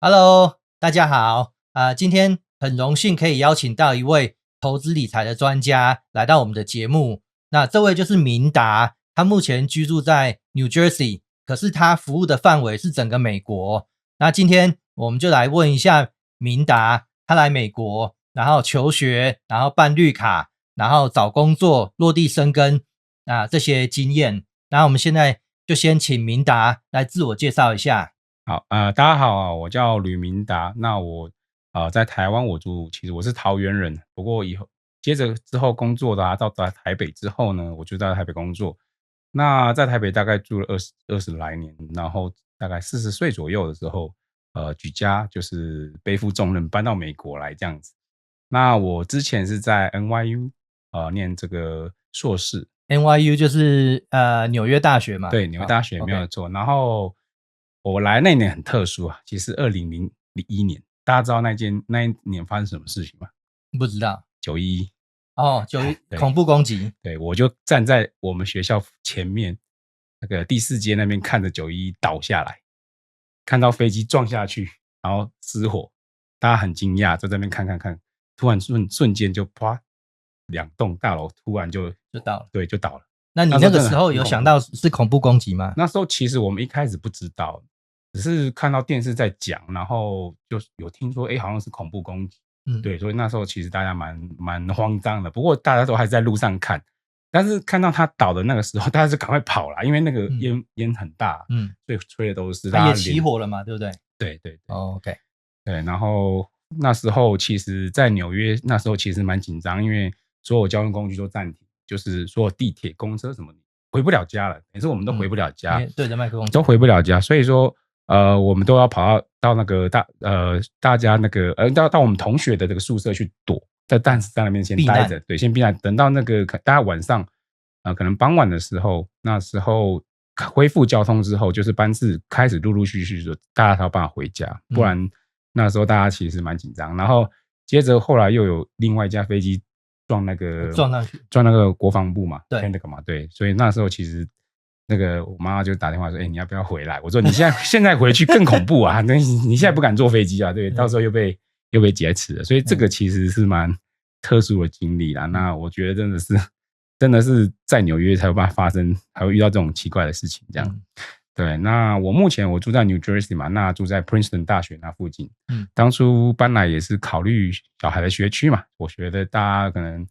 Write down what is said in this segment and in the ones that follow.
Hello，大家好。今天很荣幸可以邀请到一位投资理财的专家来到我们的节目。那这位就是明达，他目前居住在 New Jersey， 可是他服务的范围是整个美国。那今天我们就来问一下明达，他来美国，然后求学，然后办绿卡，然后找工作、落地生根这些经验。那我们现在就先请明达来自我介绍一下。好，大家好啊，我叫吕明达。那我在台湾其实我是桃园人，不过接着之后工作的到台北之后呢，我就在台北工作。那在台北大概住了二十来年，然后大概40岁左右的时候，举家就是背负重任搬到美国来这样子。那我之前是在 NYU 念这个硕士。NYU 就是纽约大学嘛？对，纽约大学没有错。然后我来那年很特殊啊，其实2001年，大家知道那一年发生什么事情吗？不知道。911。哦，911恐怖攻击。对，我就站在我们学校前面那个第4街那边，看着911倒下来，看到飞机撞下去，然后失火，大家很惊讶，在这边看，突然瞬间就啪，2栋大楼突然就倒了。对，就倒了。那你那个时候有想到是恐怖攻击吗？那时候其实我们一开始不知道，只是看到电视在讲，然后就有听说好像是恐怖攻击。对，所以那时候其实大家蛮慌张的，不过大家都还在路上看，但是看到他倒的那个时候，大家就赶快跑了，因为那个烟很大，所以吹的都是他也起火了嘛，对不对？对。OK。对，然后那时候其实在纽约那时候其实蛮紧张，因为所有交通工具都暂停，就是所有地铁、公车什么回不了家了，也是我们都回不了家，对着麦克风都回不了家，所以说我们都要跑到那个大家那个到我们同学的这个宿舍去躲，但是在那边先待着，对，先避难，等到那个大家晚上可能傍晚的时候，那时候恢复交通之后，就是班次开始陆陆续续的，大家才有办法回家，不然那时候大家其实蛮紧张。然后接着后来又有另外一架飞机撞那个国防部嘛，对，那个嘛，对，所以那时候其实那个我妈妈就打电话说，你要不要回来？我说你现在回去更恐怖啊，你现在不敢坐飞机啊，对，到时候又被劫持了，所以这个其实是蛮特殊的经历啦。那我觉得真的是在纽约才有办法发生，还会遇到这种奇怪的事情这样。对，那目前我住在 New Jersey 嘛，那住在 Princeton 大学那附近。当初搬来也是考虑小孩的学区嘛，我觉得大家可能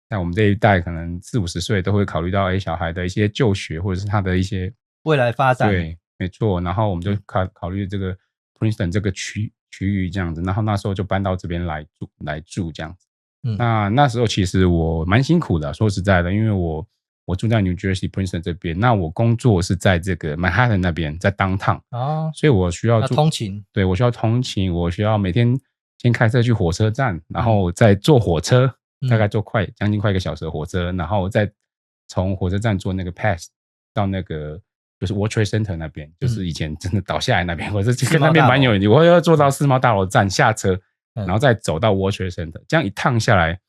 在我们这一代，可能40-50岁都会考虑到小孩的一些就学或者是他的一些未来发展。对，没错。然后我们就考虑这个 Princeton 这个区域这样子，然后那时候就搬到这边来住这样子。那时候其实我蛮辛苦的，说实在的，因为我住在 New Jersey Princeton 这边，那我工作是在这个 Manhattan 那边，在 Downtown，所以我需要通勤。对，我需要通勤，我需要每天先开车去火车站，然后再坐火车，大概将近快1个小时的火车，然后再从火车站坐那个 Pass 到那个就是 World Trade Center 那边，就是以前真的倒下来那边，我是跟那边蛮有缘，我要坐到世贸大楼站下车，然后再走到 World Trade Center， 这样一趟下来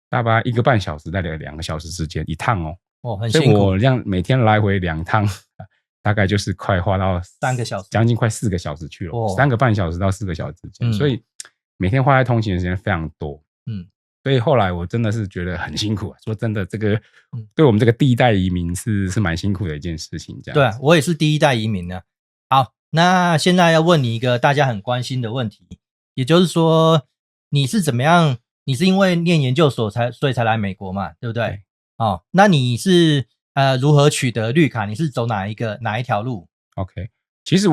大概1个半小时到2个小时之间一趟很辛苦。所以我这样每天来回2趟，大概就是快花到3个小时，将近快4个小时去了，3个半小时到4个小时之间，所以每天花在通勤的时间非常多。所以后来我真的是觉得很辛苦啊，说真的，这个对我们这个第一代移民是蛮辛苦的一件事情。这样对，我也是第一代移民呢。好，那现在要问你一个大家很关心的问题，也就是说你是怎么样？你是因为念研究所所以才来美国嘛，对不对？对。那你是如何取得绿卡？你是走哪一条路 ？OK， 其实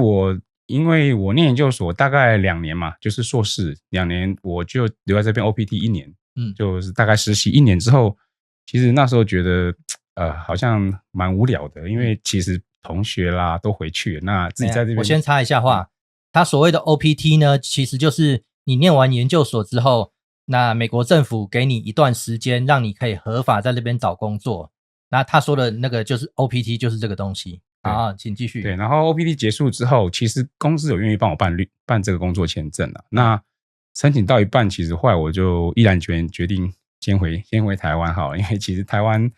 因为我念研究所大概2年嘛，就是硕士2年，我就留在这边 OPT 1年，就是大概实习1年之后，其实那时候觉得好像蛮无聊的，因为其实同学啦都回去了，那自己在这边。我先插一下话，他所谓的 OPT 呢，其实就是你念完研究所之后，那美国政府给你一段时间，让你可以合法在那边找工作。那他说的那个就是 OPT， 就是这个东西。好，请继续。对，然后 OPT 结束之后，其实公司有愿意帮我办这个工作签证啊。那申请到一半，其实后来我就毅然决定先回台湾好了，因为其实台湾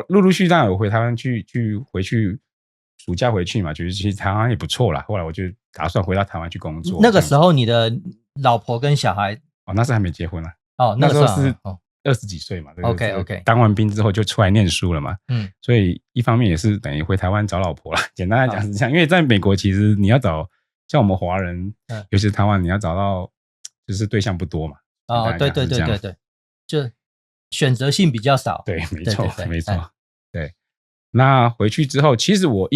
陆陆续续有回台湾回去暑假回去嘛，觉得其实台湾也不错啦。后来我就打算回到台湾去工作。那个时候你的老婆跟小孩那时候还没结婚啦。那个时候是20几岁嘛。OK， 当完兵之后就出来念书了嘛。所以一方面也是等于回台湾找老婆啦。简单来讲是这样，因为在美国其实你要找像我们华人，尤其是台湾，你要找到就是对象不多嘛。对，就选择性比较少。对，没错，没错。对，那回去之后，其实我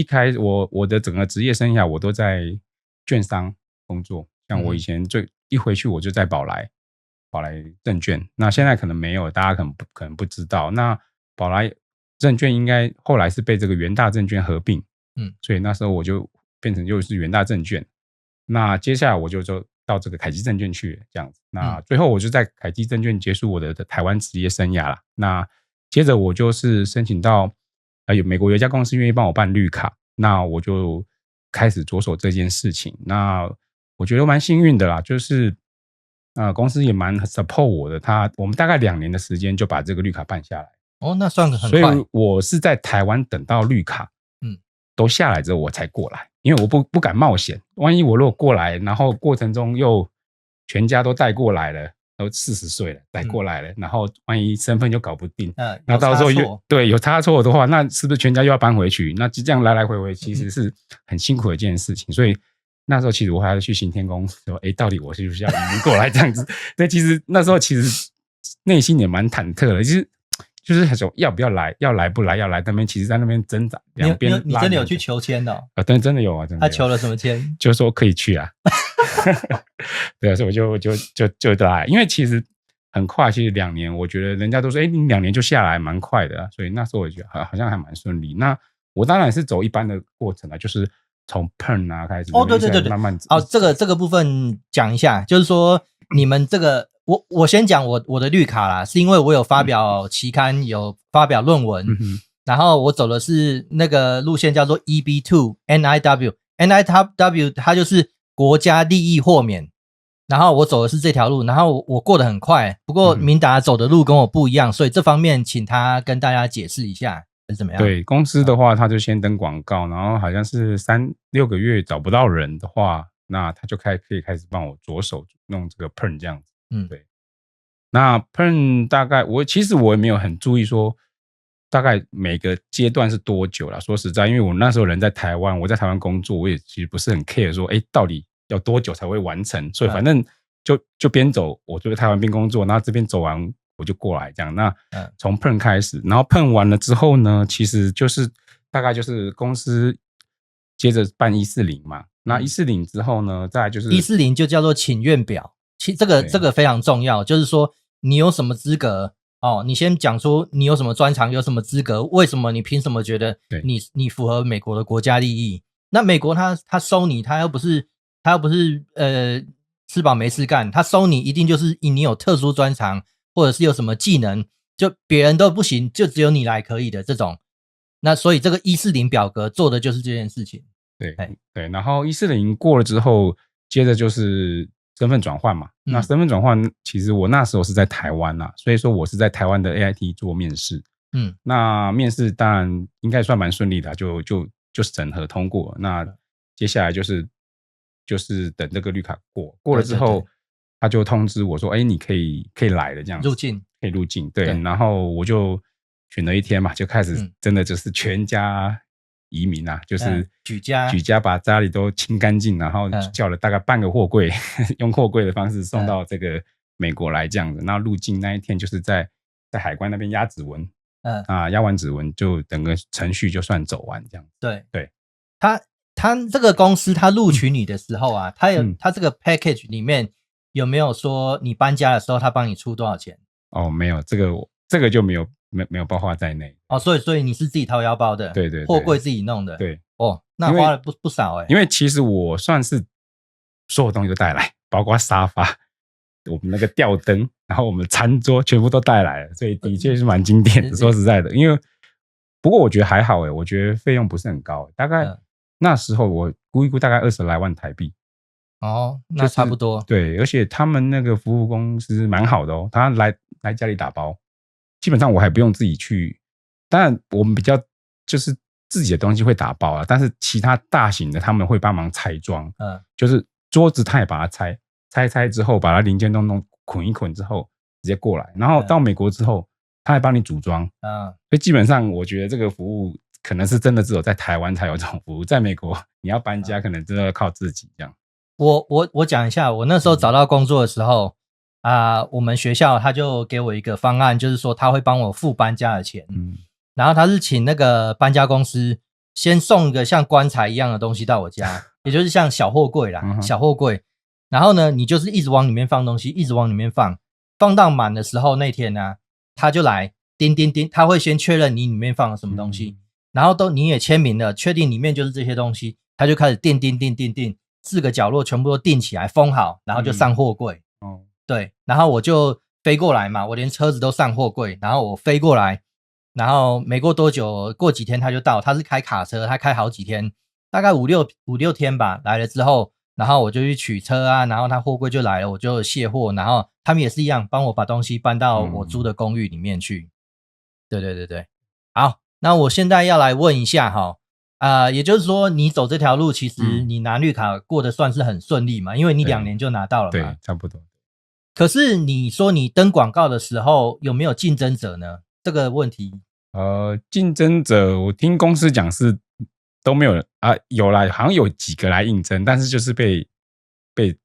我的整个职业生涯我都在券商工作。像我以前一回去我就在宝来证券，那现在可能没有，大家可能不知道。那宝来证券应该后来是被这个元大证券合并，所以那时候我就变成就是元大证券。那接下来我就到这个凯基证券去了，这样子。那最后我就在凯基证券结束我的台湾职业生涯了。那接着我就是申请到美国有一家公司愿意帮我办绿卡，那我就开始着手这件事情。那我觉得蛮幸运的啦，就是公司也蛮 support 我的，我们大概2年的时间就把这个绿卡办下来。那算很快。所以我是在台湾等到绿卡都下来之后我才过来，因为我不敢冒险，万一我如果过来，然后过程中又全家都带过来了，都40岁了带过来了，然后万一身份又搞不定，那到时候有差错的话，那是不是全家又要搬回去？那就这样来来回回，其实是很辛苦的一件事情。所以那时候其实我还要去行天宫说，到底我是不是要移民过来这样子？对，其实那时候其实内心也蛮忐忑的，就是很说要不要来，要来不来，要来那边，其实在那边挣扎，两边你真的有去求签的？真的有啊，真的有。他求了什么签？就说可以去啊。对啊，所以我就来，因为其实很快，其实2年，我觉得人家都说，你2年就下来，蛮快的所以那时候我觉得好像还蛮顺利。那我当然是走一般的过程就是从 PERN 开始。对，慢慢这个部分讲一下，就是说你们这个。我先讲我的绿卡啦，是因为我有发表期刊，有发表论文，然后我走的是那个路线叫做 EB2 NIW， 它就是国家利益豁免，然后我走的是这条路，然后我过得很快，不过明达走的路跟我不一样，所以这方面请他跟大家解释一下是怎么样。对，公司的话他就先登广告，然后好像是3-6个月找不到人的话，那他就可以开始帮我着手弄这个 PERN 这样子。对。那 PERN 大概其实我也没有很注意说大概每个阶段是多久啦。说实在，因为我那时候人在台湾，我在台湾工作，我也其实不是很 care 说到底要多久才会完成，所以反正就边走，我就在台湾边工作，然后这边走完我就过来这样。那从 PERN 开始，然后 PERN 完了之后呢，其实就是大概就是公司接着办140嘛。那140之后呢，再来就是140就叫做请愿表。这个非常重要，就是说你有什么资格你先讲出你有什么专长，有什么资格，为什么你凭什么觉得你符合美国的国家利益？那美国他收你，他又不是吃饱没事干，他收你一定就是你有特殊专长，或者是有什么技能，就别人都不行，就只有你来可以的这种。那所以这个140表格做的就是这件事情。对，然后140过了之后，接着就是身份转换嘛。那身份转换其实我那时候是在台湾啦，所以说我是在台湾的 AIT 做面试。那面试当然应该算蛮顺利的，就审核通过。那接下来就是等这个绿卡过了之后，他就通知我说你可以来了这样子，可以入境。对，然后我就选了一天嘛，就开始真的就是全家移民啊，就是举家把家里都清干净，然后叫了大概半个货柜，用货柜的方式送到这个美国来这样子。那入境那一天就是在海关那边压指纹，压完指纹就整个程序就算走完这样。对，他这个公司他录取你的时候啊，他这个 package 里面有没有说你搬家的时候他帮你出多少钱？没有，这个就没有包括在内。所以你是自己掏腰包的。对，货柜自己弄的。对。那花了不少因为其实我算是所有东西都带来，包括沙发，我们那个吊灯，然后我们餐桌全部都带来了，所以的确是蛮经典的。说实在的，因为不过我觉得还好我觉得费用不是很高，大概那时候我估一估大概20来万台币。那差不多。对，而且他们那个服务公司蛮好的他来家里打包，基本上我还不用自己去。当然我们比较就是自己的东西会打包啊，但是其他大型的他们会帮忙拆装，就是桌子他也把它拆之后，把它零件弄捆一捆之后直接过来，然后到美国之后他还帮你组装，所以基本上我觉得这个服务可能是真的只有在台湾才有这种服务，在美国你要搬家可能真的要靠自己这样。我讲一下，我那时候找到工作的时候我们学校他就给我一个方案，就是说他会帮我付搬家的钱，然后他是请那个搬家公司先送一个像棺材一样的东西到我家，也就是像小货柜啦，小货柜。然后呢，你就是一直往里面放东西，一直往里面放到满的时候，那天呢，他就来叮叮叮，他会先确认你里面放了什么东西，然后你也签名了，确定里面就是这些东西，他就开始订，4个角落全部都订起来，封好，然后就上货柜。对，然后我就飞过来嘛，我连车子都上货柜，然后我飞过来，然后没过多久，过几天他就到，他是开卡车，他开好几天，大概五六天吧，来了之后，然后我就去取车啊，然后他货柜就来了，我就卸货，然后他们也是一样帮我把东西搬到我租的公寓里面去。对，好，那我现在要来问一下也就是说你走这条路，其实你拿绿卡过得算是很顺利嘛，因为你2年就拿到了嘛。对，差不多。可是你说你登广告的时候有没有竞争者呢？这个问题，竞争者我听公司讲是都没有有啦，好像有几个来应征，但是就是被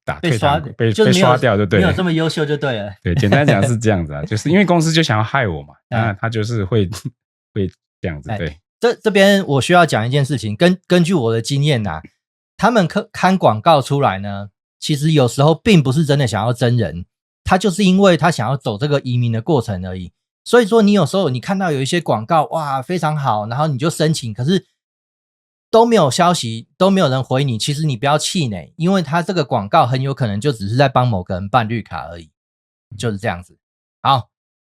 打退堂鼓，被刷掉就对了，没有这么优秀就对了。对，简单讲是这样子就是因为公司就想要害我嘛，那他就是会这样子。对，这边我需要讲一件事情，根据我的经验他们看广告出来呢，其实有时候并不是真的想要真人，他就是因为他想要走这个移民的过程而已。所以说你有时候你看到有一些广告哇非常好，然后你就申请，可是都没有消息，都没有人回你，其实你不要气馁，因为他这个广告很有可能就只是在帮某个人办绿卡而已，就是这样子。好，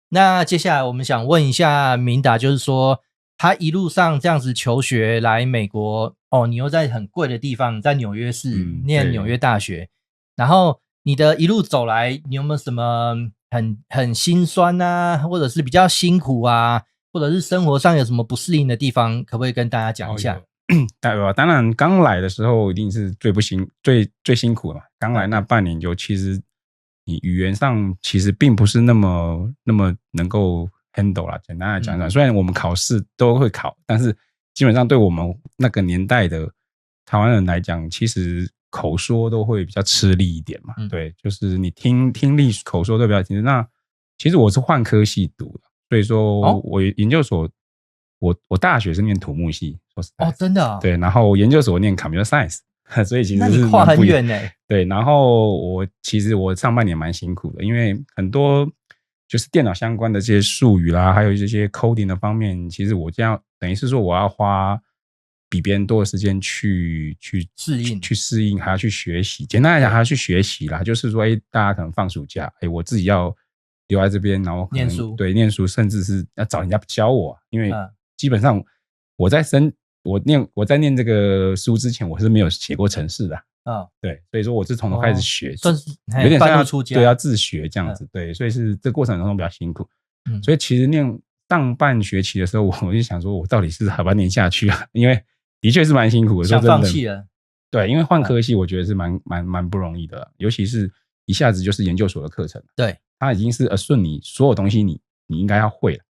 那接下来我们想问一下明达，就是说他一路上这样子求学来美国你又在很贵的地方，在纽约市念纽约大学，然后你的一路走来，你有没有什么很心酸啊，或者是比较辛苦啊，或者是生活上有什么不适应的地方，可不可以跟大家讲一下？当然刚来的时候一定是最辛苦的嘛，刚来那半年其实你语言上其实并不是那么能够 handle 啦，简单来讲虽然我们考试都会考，但是基本上对我们那个年代的台湾人来讲，其实口说都会比较吃力一点嘛。对，就是你听力口说都比较轻。那其实我是换科系读的，所以说我研究所我大学是念土木系，说实在真的对，然后研究所念 computer science， 所以其实是那你跨很远欸。对，然后其实我上半年蛮辛苦的，因为很多就是电脑相关的这些术语啦，还有这些 coding 的方面，其实我这样等于是说我要花比别人多的时间去适应，还要去学习。简单来讲，还要去学习啦，就是说，大家可能放暑假，我自己要留在这边，然后念书，对，念书，甚至是要找人家教我，因为基本上我在念这个书之前，我是没有写过程式的。对，所以说我是从头开始学，有点像要自学这样子。对，所以是这过程当中比较辛苦。所以其实念上半学期的时候，我就想说，我到底是好不好念下去啊？因为的确是蛮辛苦的，想放弃了。对，因为换科系，我觉得是蛮不容易的，尤其是一下子就是研究所的课程。对，它已经是assume你所有东西你应该要会了。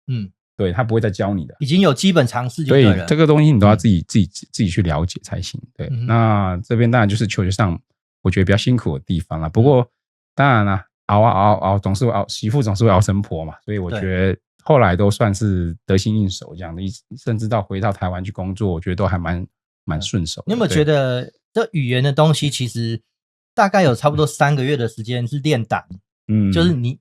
对，他不会再教你的，已经有基本常识就对了。对，这个东西你都要自己去了解才行。对，那这边当然就是求学上我觉得比较辛苦的地方啦。不过当然啦，熬总是媳妇总是会熬成婆嘛，所以我觉得后来都算是得心应手这样的，甚至回到台湾去工作，我觉得都还蛮顺手的。你有没有觉得这语言的东西其实大概有差不多3个月的时间是练胆？就是你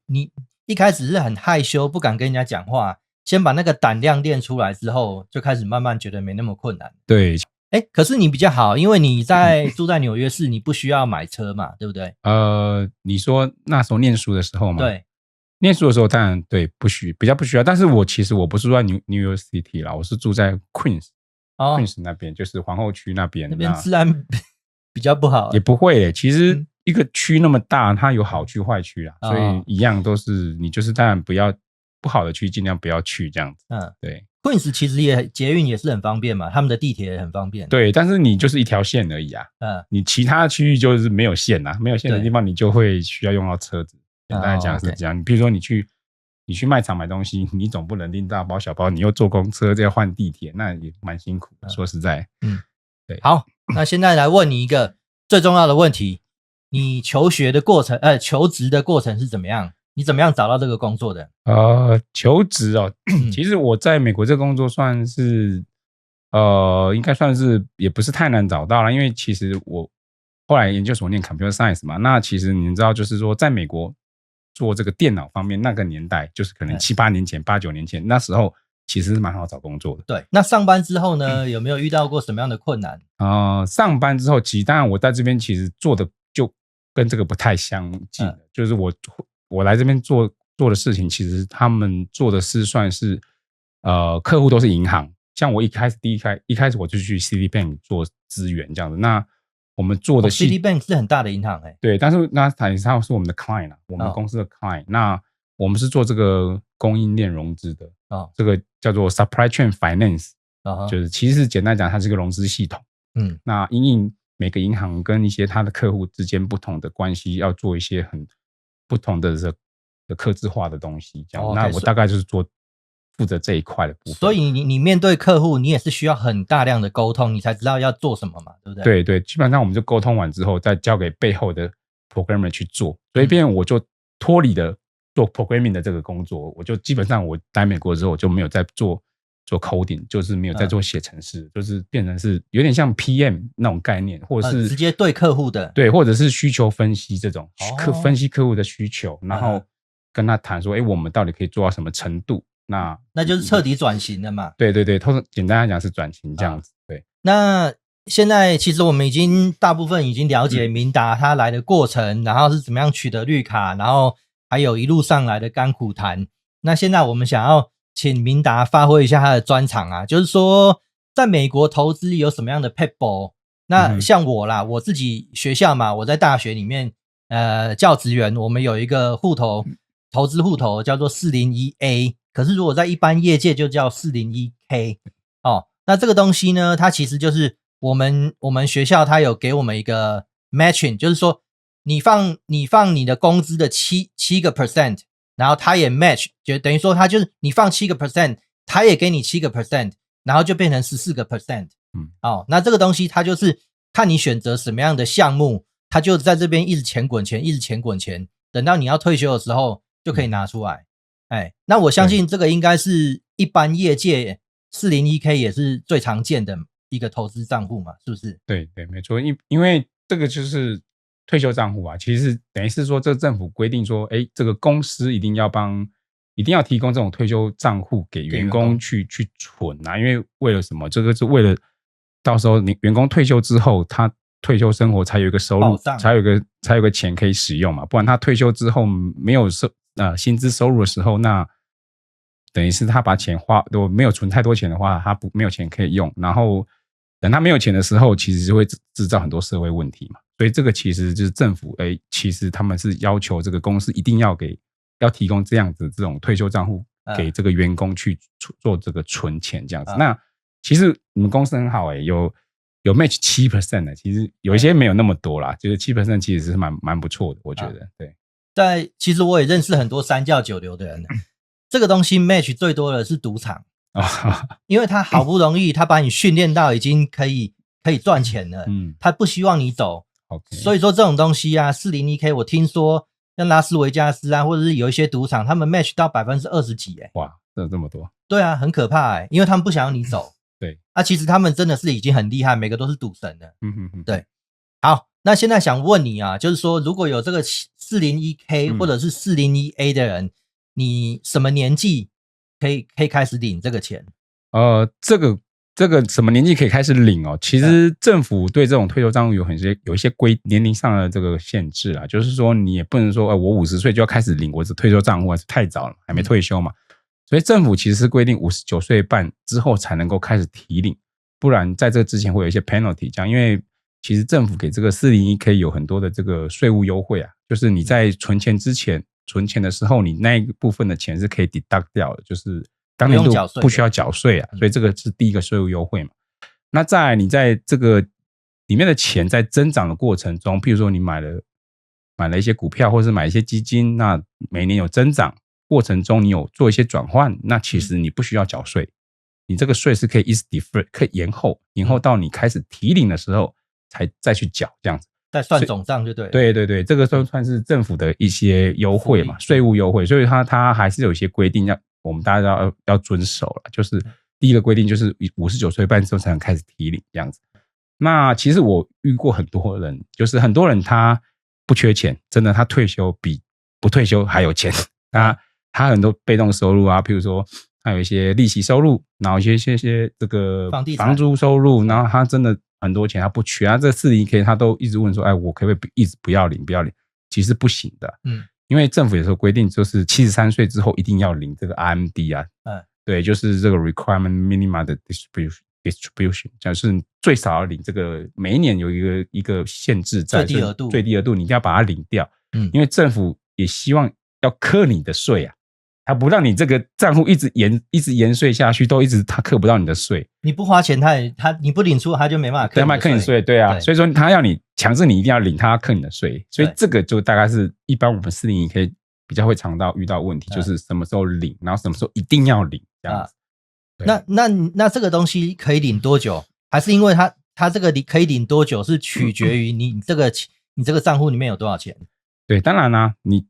一开始是很害羞，不敢跟人家讲话。先把那个胆量练出来之后，就开始慢慢觉得没那么困难。对，可是你比较好，因为你住在纽约市，你不需要买车嘛，对不对？你说那时候念书的时候嘛，对，念书的时候当然对比较不需要，但是其实我不是住在 New York City 啦，我是住在 Queens 那边，就是皇后区那边。那边治安比较不好。也不会其实一个区那么大，它有好区坏区啦，所以一样都是你就是当然不好的区尽量不要去这样子。对。Queens 其实捷运也是很方便嘛，他们的地铁也很方便。对，但是你就是一条线而已啊。你其他区域就是没有线啊，没有线的地方你就会需要用到车子。简单来讲是这样。你比如说你去卖场买东西，你总不能拎大包小包，你又坐公车再换地铁，那也蛮辛苦的。说实在，对。好，那现在来问你一个最重要的问题：你求学的过程，求职的过程是怎么样？你怎么样找到这个工作的？求职哦，其实我在美国这个工作算是，应该算是也不是太难找到了，因为其实我后来研究所念 Computer Science 嘛，那其实你知道，就是说在美国做这个电脑方面，那个年代就是可能7、8年前、8、9年前，那时候其实是蛮好找工作的。对，那上班之后呢，有没有遇到过什么样的困难？上班之后，当然我在这边其实做的就跟这个不太相近的，就是我来这边做的事情，其实他们做的是算是客户都是银行，像我一开始我就去 Citibank 做资源这样子。那我们做的Citibank 是很大的银行对，但是那它是我们的 client 我们公司的 client。那我们是做这个供应链融资的这个叫做 supply chain finance，就是其实简单讲，它是一个融资系统。那因应每个银行跟一些它的客户之间不同的关系，要做一些很不同的客制化的东西，这样。那我大概就是负责这一块的部分。所以你面对客户，你也是需要很大量的沟通，你才知道要做什么嘛，对不对？对对，基本上我们就沟通完之后，再交给背后的 programmer 去做。所以变成我就脱离了做 programming 的这个工作，我就基本上我来美国之后，我就没有再做 coding， 就是没有在做写程式，就是变成是有点像 PM 那种概念，或者是直接对客户的，对，或者是需求分析这种，分析客户的需求，然后跟他谈说，我们到底可以做到什么程度？那就是彻底转型了嘛。对对对，简单来讲是转型这样子。对，那现在其实我们大部分已经了解明达他来的过程，然后是怎么样取得绿卡，然后还有一路上来的甘苦谈。那现在我们想要请明达发挥一下他的专长啊，就是说在美国投资有什么样的 pitfall。那像我啦，我自己学校嘛，我在大学里面教职员，我们有一个投资户头叫做 401A， 可是如果在一般业界就叫 401K。那这个东西呢，它其实就是我们学校它有给我们一个 matching， 就是说你放你的工资的7%，然后它也 match， 就等于说它就是你放7%，它也给你7%，然后就变成14%。那这个东西它就是看你选择什么样的项目，它就在这边一直钱滚钱，一直钱滚钱，等到你要退休的时候就可以拿出来。那我相信这个应该是一般业界 401K 也是最常见的一个投资账户嘛，是不是？对对，没错。因为这个就是退休账户啊，其实等于是说，这个政府规定说，这个公司一定要提供这种退休账户给员工去存啊。因为为了什么？这个是为了到时候你员工退休之后，他退休生活才有一个收入，才有个钱可以使用嘛。不然他退休之后没有薪资收入的时候，那等于是他把钱如果没有存太多钱的话，他没有钱可以用。然后等他没有钱的时候，其实就会制造很多社会问题嘛。所以这个其实就是政府其实他们是要求这个公司一定要提供这样子这种退休账户给这个员工去做这个存钱这样子。那其实你们公司很好有 match 7% 的，其实有一些没有那么多啦，就是 7% 其实是蛮不错的，我觉得。对，其实我也认识很多三教九流的人，这个东西 match 最多的是赌场。因为他好不容易他把你训练到已经可以赚钱了，他不希望你走。所以说这种东西啊 401K 我听说像拉斯维加斯啊，或者是有一些赌场他们 match 到20%几哇，这么多。对啊，很可怕因为他们不想要你走。对其实他们真的是已经很厉害，每个都是赌神的。对。好，那现在想问你啊，就是说如果有这个 401K 或者是 401A 的人，你什么年纪可以开始领这个钱？这个什么年纪可以开始领其实政府对这种退休账户有一些年龄上的这个限制啦，就是说你也不能说我50岁就要开始领我的退休账户，还是太早了，还没退休嘛。所以政府其实是规定59岁半之后才能够开始提领，不然在这之前会有一些 penalty 这样。因为其实政府给这个 401K 有很多的这个税务优惠啊，就是你在存钱之前存钱的时候，你那一部分的钱是可以 deduct 掉的，就是当年度不用缴税的不需要缴税啊，所以这个是第一个税务优惠嘛。那再来你在这个里面的钱在增长的过程中，譬如说你买了一些股票，或是买一些基金，那每年有增长过程中，你有做一些转换，那其实你不需要缴税，你这个税是可以一直 defer， 可以延后到你开始提领的时候再去缴这样子。再算总账就对了。对对对，这个都算是政府的一些优惠嘛，税务优惠，所以它还是有一些规定我们大家要遵守了。就是第一个规定就是59岁半之后才能开始提领这样子。那其实我遇过很多人，就是很多人他不缺钱，真的他退休比不退休还有钱。他很多被动收入啊，譬如说他有一些利息收入，然后一些这个房租收入，然后他真的很多钱他不缺，他这 40K 他都一直问说，哎，我可不可以一直不要领？其实不行的，因为政府有时候规定就是73岁之后一定要领这个 RMD 啊，对，就是这个 requirement minimum 的 distribution， 就是最少要领这个，每一年有一个限制在最低额度你一定要把它领掉，因为政府也希望要课你的税啊。他不让你这个账户一直延税下去，他课不到你的税。你不花钱，你不领出，他就没办法课你税。对啊，所以说他要你强制你一定要领，他要课你的税。所以这个就大概是一般我们401K比较会遇到问题，就是什么时候领，然后什么时候一定要领这样子。那这个东西可以领多久？还是因为他这个可以领多久是取决于你这个账户里面有多少钱？对，当然啦，你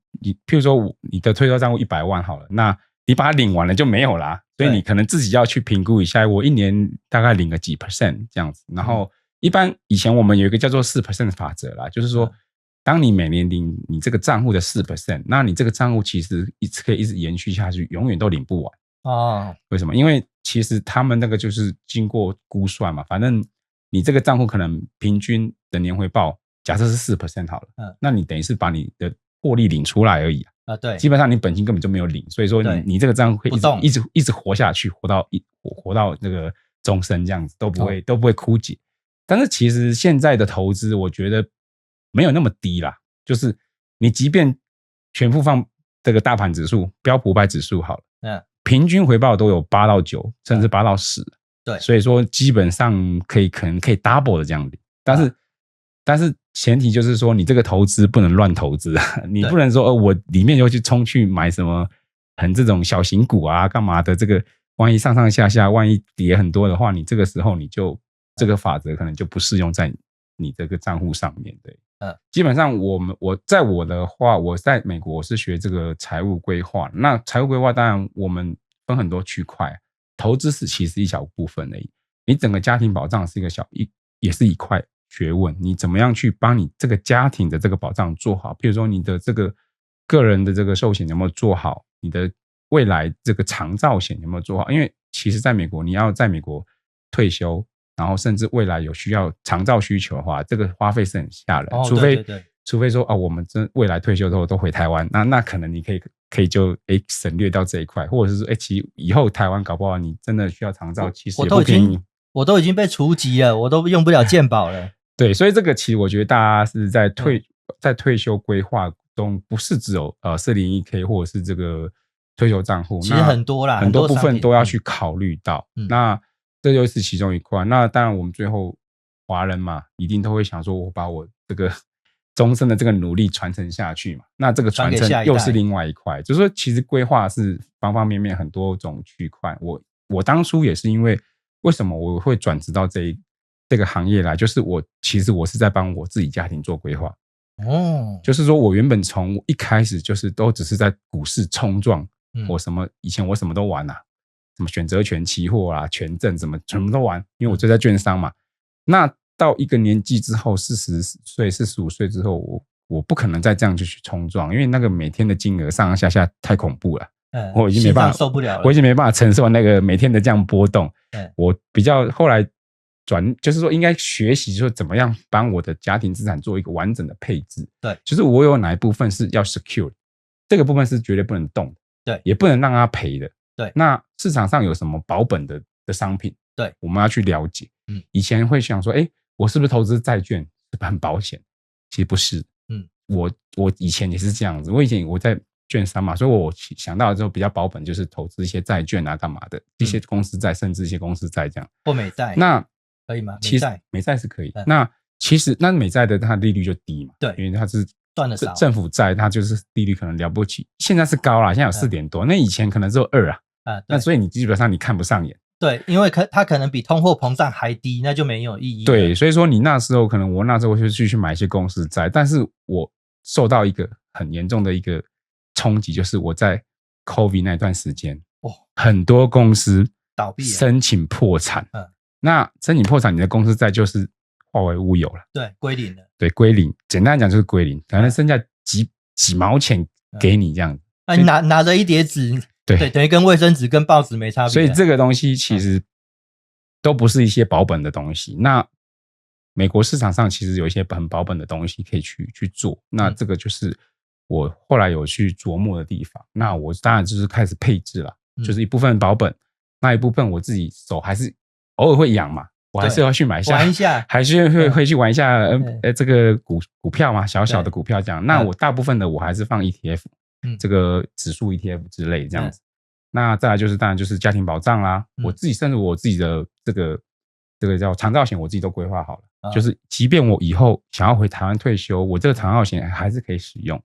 譬如说你的退休账户100万好了，那你把它领完了就没有啦，所以你可能自己要去评估一下，我一年大概领个几 % 这样子。然后一般以前我们有一个叫做 4% 法则啦，就是说当你每年领你这个账户的 4%， 那你这个账户其实可以一直延续下去，永远都领不完。为什么？因为其实他们那个就是经过估算嘛，反正你这个账户可能平均的年回报假设是 4% 好了，那你等于是把你的获利领出来而已啊。对，基本上你本金根本就没有领，所以说你这个账户会一直活下去，活到那个终身这样子，都不会枯竭。但是其实现在的投资，我觉得没有那么低啦，就是你即便全部放这个大盘指数、标普500指数好了，平均回报都有8到9，甚至8到10。对，所以说基本上可能可以 double 的这样领，但是前提就是说，你这个投资不能乱投资啊！你不能说我里面又去冲去买什么这种小型股啊，干嘛的？这个万一上上下下，万一跌很多的话，你这个时候这个法则可能就不适用在你这个账户上面。对，基本上我的话，我在美国我是学这个财务规划。那财务规划当然我们分很多区块，投资是其实一小部分而已。你整个家庭保障是也是一块学问，你怎么样去帮你这个家庭的这个保障做好？比如说你的这个个人的这个寿险有没有做好？你的未来这个长照险有没有做好？因为其实在美国，你要在美国退休，然后甚至未来有需要长照需求的话，这个花费是很吓人。除非说我们未来退休之后都回台湾，那可能你可以就省略掉这一块，或者是说其实以后台湾搞不好你真的需要长照，其实也不便宜。我都已经被除籍了，我都用不了健保了。对，所以这个其实我觉得大家是在退休规划中，不是只有401K 或者是这个退休账户，其实很多啦，很多部分都要去考虑到。那这就是其中一块。那当然我们最后华人嘛，一定都会想说，我把我这个终身的这个努力传承下去嘛。那这个传承又是另外一块，就是说其实规划是方方面面很多种区块。我当初也是因为什么我会转职到这个行业来，就是其实我是在帮我自己家庭做规划。就是说我原本从一开始就是都只是在股市冲撞，以前我什么都玩啊，什么选择权期货啊、权证什么全部都玩，因为我就在券商嘛。那到一个年纪之后，40岁、45岁之后，我不可能再这样就去冲撞，因为那个每天的金额上上下下太恐怖了。我已经没办法受不了了，我已经没办法承受那个每天的这样波动。我比较后来就是说应该学习说怎么样帮我的家庭资产做一个完整的配置。对，就是我有哪一部分是要 secure， 这个部分是绝对不能动的，对，也不能让它赔的。对，那市场上有什么保本的商品？对，我们要去了解。以前会想说，我是不是投资债券是很保险？其实不是。我以前也是这样子，我以前券商嘛，所以我想到之后比较保本，就是投资一些债券啊，干嘛的，一些公司债，甚至一些公司债这样。或美债，那可以吗？其实美债是可以。那其实那美债的它利率就低嘛，对，因为它是赚的少。政府债它就是利率可能了不起，现在是高啦，现在有4点多，那以前可能只有2啊。那所以你基本上你看不上眼。对，因为它可能比通货膨胀还低，那就没有意义。对，所以说你那时候可能我那时候就去买一些公司债，但是我受到一个很严重的一个冲击，就是我在 COVID 那段时间，很多公司倒闭，申请破产。那申请破产，你的公司债就是化为乌有了，对，归零了。对，归零。简单讲就是归零，可能剩下几毛钱给你这样子。你拿着一叠纸。对，等于跟卫生纸跟报纸没差别。所以这个东西其实都不是一些保本的东西。那美国市场上其实有一些很保本的东西可以去做。那这个就是我后来有去琢磨的地方。那我当然就是开始配置了，就是一部分保本，那一部分我自己手还是偶尔会养嘛，我还是要去买一下，还是会去玩一下这个股票嘛，小小的股票这样。那我大部分的我还是放 ETF。这个指数 ETF 之类这样子。那再来就是当然就是家庭保障啦，我自己甚至我自己的这个叫长照险，我自己都规划好了，就是即便我以后想要回台湾退休，我这个长照险还是可以使用。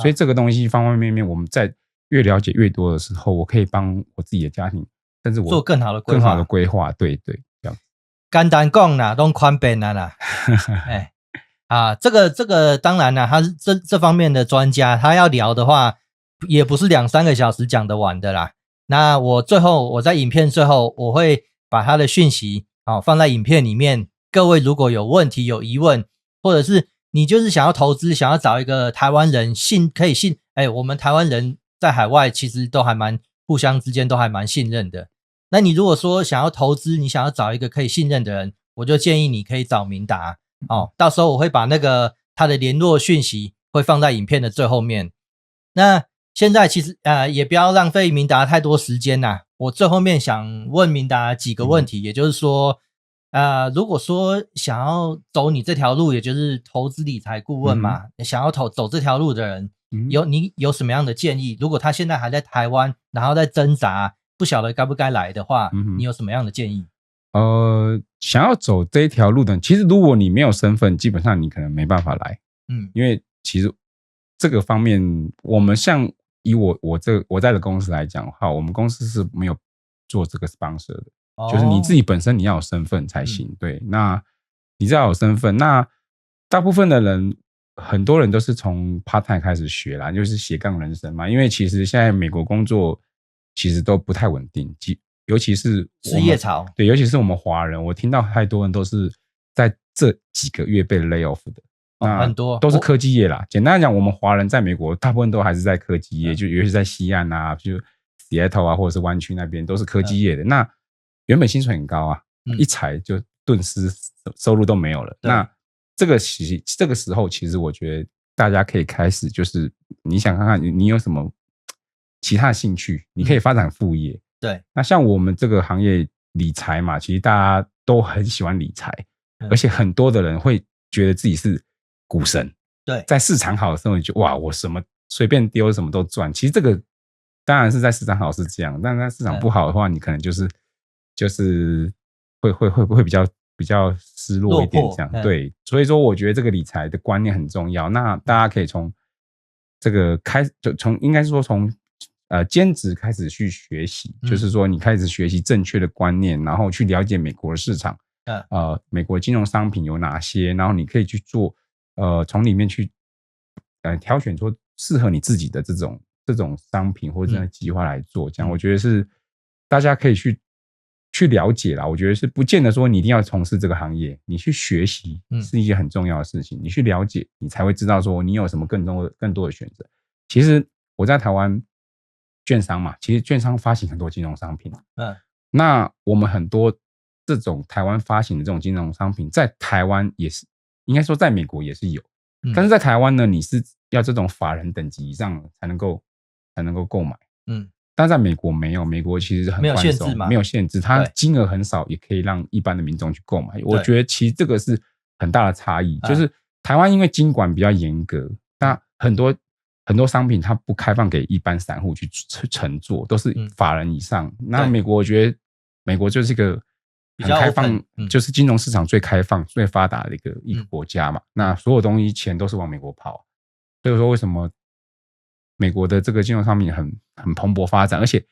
所以这个东西方方面面，我们在越了解越多的时候，我可以帮我自己的家庭，甚至我做更好的规划。对，这样。简单讲啦，都宽便啦。这个当然啦，他是这方面的专家，他要聊的话也不是2-3个小时讲得完的啦。那我在影片最后我会把他的讯息放在影片里面，各位如果有问题有疑问，或者是你就是想要投资，想要找一个台湾人可以信，我们台湾人在海外其实都还蛮互相之间都还蛮信任的。那你如果说想要投资，你想要找一个可以信任的人，我就建议你可以找明达到时候我会把那个他的联络讯息会放在影片的最后面。那现在其实也不要浪费明达太多时间啦。我最后面想问明达几个问题，也就是说如果说想要走你这条路，也就是投资理财顾问嘛，想要走这条路的人，你有什么样的建议？如果他现在还在台湾，然后在挣扎，不晓得该不该来的话，你有什么样的建议？想要走这一条路的，其实如果你没有身份，基本上你可能没办法来。因为其实这个方面，我们像以我在的公司来讲的话，我们公司是没有做这个 sponsor 的，就是你自己本身你要有身份才行。对，那你只要有身份，那大部分的人，很多人都是从 part time 开始学啦，就是斜杠人生嘛。因为其实现在美国工作其实都不太稳定，尤其是失业潮。对，尤其是我们华人，我听到太多人都是在这几个月被 lay off 的。很多都是科技业啦。简单来讲，我们华人在美国大部分都还是在科技业，就尤其在西岸啊，就 Seattle 啊，或者是湾区那边都是科技业的。那原本薪水很高啊，一裁就顿时收入都没有了。那这个时候，其实我觉得大家可以开始，就是你想看看你有什么其他的兴趣，你可以发展副业。对，那像我们这个行业理财嘛，其实大家都很喜欢理财，而且很多的人会觉得自己是股神。对，在市场好的时候，你就哇，我什么随便丢什么都赚。其实这个当然是在市场好是这样，但在市场不好的话，你可能就是会比较失落一点这样。对，所以说我觉得这个理财的观念很重要。那大家可以从这个应该说从兼职开始去学习，就是说你开始学习正确的观念，然后去了解美国的市场。美国金融商品有哪些，然后你可以去做从里面去挑选出适合你自己的这种商品或者计划来做，这样我觉得是大家可以去了解啦。我觉得是不见得说你一定要从事这个行业，你去学习是一件很重要的事情。你去了解，你才会知道说你有什么更多的选择。其实我在台湾券商嘛，其实券商发行很多金融商品。那我们很多这种台湾发行的这种金融商品，在台湾也是，应该说在美国也是有，但是在台湾呢，你是要这种法人等级以上才能够购买。但在美国没有，美国其实很宽松，没有限制，它金额很少，也可以让一般的民众去购买。我觉得其实这个是很大的差异，就是台湾因为金管比较严格，那很多很多商品它不开放给一般散户去乘坐，都是法人以上。那美国我觉得美国就是一个很开放，就是金融市场最开放、最发达的一个国家嘛。那所有东西钱都是往美国跑，所以说为什么美国的这个金融商品很蓬勃发展，而且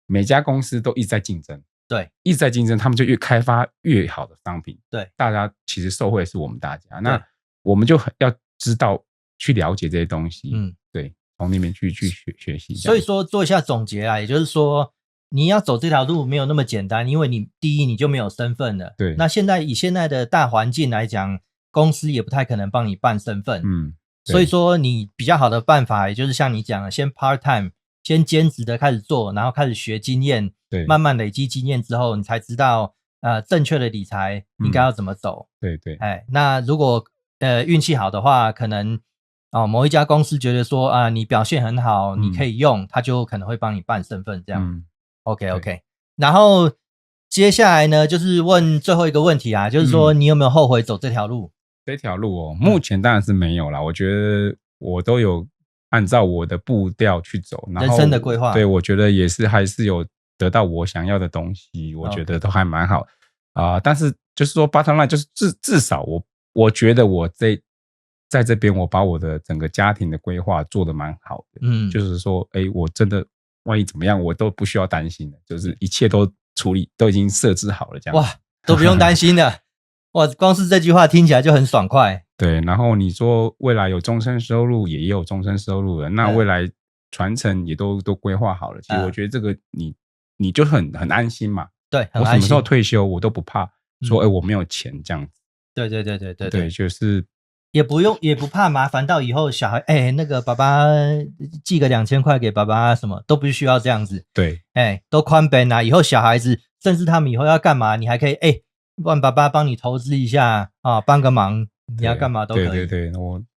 每家公司都一直在竞争，对，一直在竞争，他们就越开发越好的商品，对，大家其实受惠是我们大家，那我们就要知道去了解这些东西，对，从那边去学习。所以说做一下总结啊，也就是说你要走这条路没有那么简单，因为你第一你就没有身份了，对，那以现在的大环境来讲，公司也不太可能帮你办身份，所以说你比较好的办法，也就是像你讲的，先 part time， 先兼职的开始做，然后开始学经验，对，慢慢累积经验之后，你才知道正确的理财应该要怎么走。对对，那如果运气好的话，可能某一家公司觉得说你表现很好，你可以用，他就可能会帮你办身份这样。OK， 然后接下来呢，就是问最后一个问题啊，就是说你有没有后悔走这条路？这条路目前当然是没有啦。我觉得我都有按照我的步调去走，然后人生的规划。对，我觉得也是还是有得到我想要的东西，我觉得都还蛮好但是就是说 bottom line 就是至少我觉得我在这边我把我的整个家庭的规划做得蛮好的，就是说我真的万一怎么样我都不需要担心的，就是一切都处理都已经设置好了这样。哇，都不用担心了。哇，光是这句话听起来就很爽快。对，然后你说未来有终身收入，也有终身收入了，那未来传承也都规划好了。其实我觉得这个你就很安心嘛。对，我什么时候退休，我都不怕说我没有钱这样子。对，就是也不怕麻烦到以后小孩那个爸爸寄个2000块给爸爸，什么都不需要这样子。对，都宽本以后小孩子甚至他们以后要干嘛，你还可以问爸爸帮你投资一下帮个忙，你要干嘛都可以。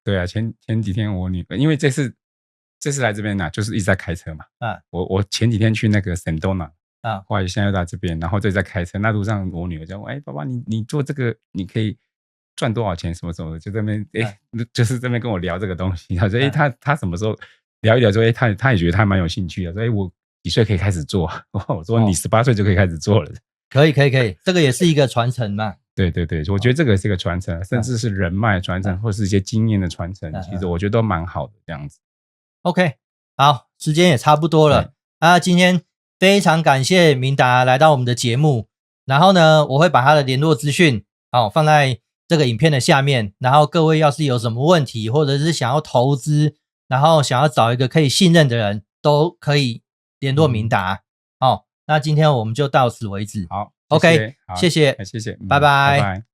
对，前几天我女儿因为这次来这边就是一直在开车嘛，我前几天去那个 Sedona 后来现在又在这边，然后就在开车，那路上我女儿就问爸爸你做这个你可以赚多少钱什么什么的，就这边就是这边跟我聊这个东西，他说他什么时候聊一聊说他也觉得他蛮有兴趣的，说我几岁可以开始做，我说你18岁就可以开始做了。可以，这个也是一个传承嘛。对，我觉得这个是一个传承，甚至是人脉传承，或是一些经验的传承，其实我觉得都蛮好的这样子。OK， 好，时间也差不多了今天非常感谢明达来到我们的节目，然后呢，我会把他的联络资讯放在这个影片的下面，然后各位要是有什么问题，或者是想要投资，然后想要找一个可以信任的人，都可以联络明达。那今天我们就到此为止。好 ，OK， 谢谢，谢谢，拜拜。拜拜。